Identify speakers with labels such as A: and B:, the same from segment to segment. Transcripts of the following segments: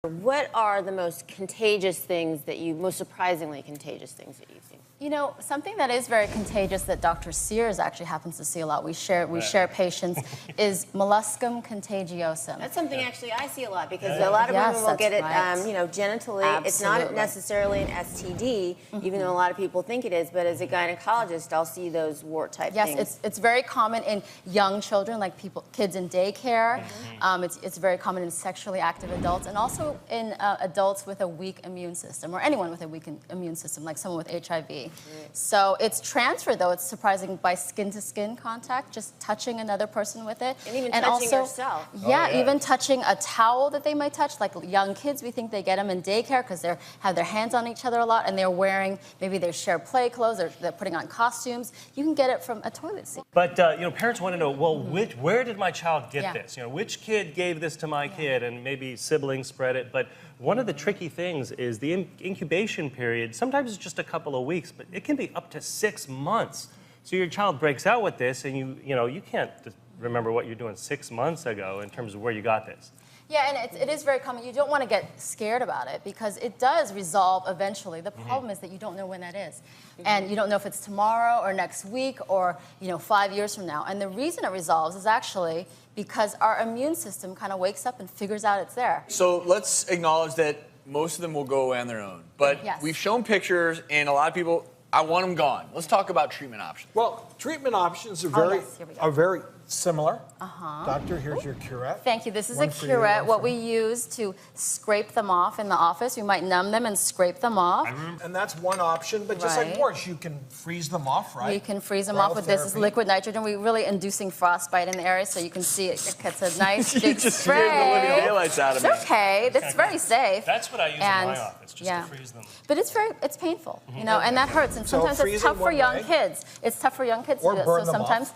A: What are the most contagious things that most surprisingly contagious things that you've seen?
B: You know, something that is very contagious that Dr. Sears actually happens to see a lot, we share patients, is moluscum contagiosum.
A: That's something actually I see a lot because a lot of women will get it, you know, genitally.
B: Absolutely.
A: It's not necessarily an STD, even though a lot of people think it is, but as a gynecologist, I'll see those wart-type things.
B: Yes, it's very common in young children, like kids in daycare. It's very common in sexually active adults, and also in adults with a weak immune system, or anyone with a weak immune system, like someone with HIV. So it's transferred, though, it's surprising, by skin-to-skin contact, just touching another person with it.
A: And even touching yourself.
B: Yeah, even touching a towel that they might touch. Like young kids, we think they get them in daycare because they have their hands on each other a lot, and they're wearing, maybe they share play clothes, or they're putting on costumes. You can get it from a toilet seat.
C: But, you know, parents want to know, well, where did my child get this? You know, which kid gave this to my kid? And maybe siblings spread it. But one of the tricky things is the incubation period. Sometimes it's just a couple of weeks, but it can be up to 6 months. So your child breaks out with this, and you can't just remember what you're doing 6 months ago in terms of where you got this.
B: Yeah, and it is very common. You don't want to get scared about it because it does resolve eventually. The problem is that you don't know when that is. And you don't know if it's tomorrow or next week or 5 years from now. And the reason it resolves is actually because our immune system kind of wakes up and figures out it's there.
D: So let's acknowledge that most of them will go away on their own. But we've shown pictures, and a lot of people, I want them gone. Let's talk about treatment options.
E: Well, treatment options are very similar. Doctor, here's your curette.
B: Thank you. This is a curette, what we use to scrape them off in the office. We might numb them and scrape them off.
E: And that's one option, but just like wart, you can freeze them off, right?
B: You can freeze them off with this. This is liquid nitrogen. We're really inducing frostbite in the area, so you can see it gets a nice big
D: just
B: spray.
D: scared the living daylights out of me.
B: It's okay. That's very safe.
C: That's what I use in my office, just to freeze them.
B: But it's painful, and that hurts. And sometimes it's tough for young kids. It's tough for young kids to do it. So sometimes.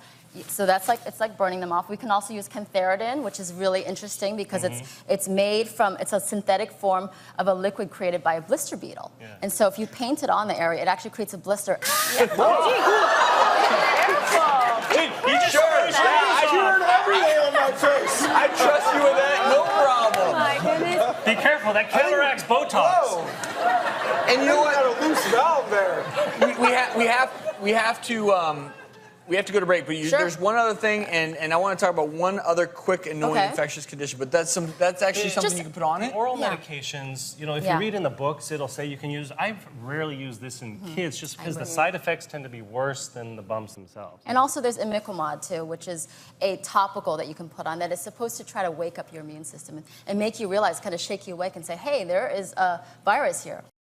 B: So it's like burning them off. We can also use cantharidin, which is really interesting because it's made from, it's a synthetic form of a liquid created by a blister beetle. And so if you paint it on the area, it actually creates a blister.
A: Careful.
E: I cured every hair on my face.
D: I trust you with that, no problem.
A: Oh my goodness.
C: Be careful, that counteracts Botox.
E: Whoa.
D: And you know what?
E: Got a loose valve there.
D: We have to go to break, but there's one other thing, and I want to talk about one other quick annoying infectious condition, but that's actually something you can put on it.
C: Oral medications, if you read in the books, it'll say you can use, I've rarely used this in kids just because the side effects tend to be worse than the bumps themselves.
B: And also there's imiquimod too, which is a topical that you can put on that is supposed to try to wake up your immune system and make you realize, kind of shake you awake and say, hey, there is a virus here.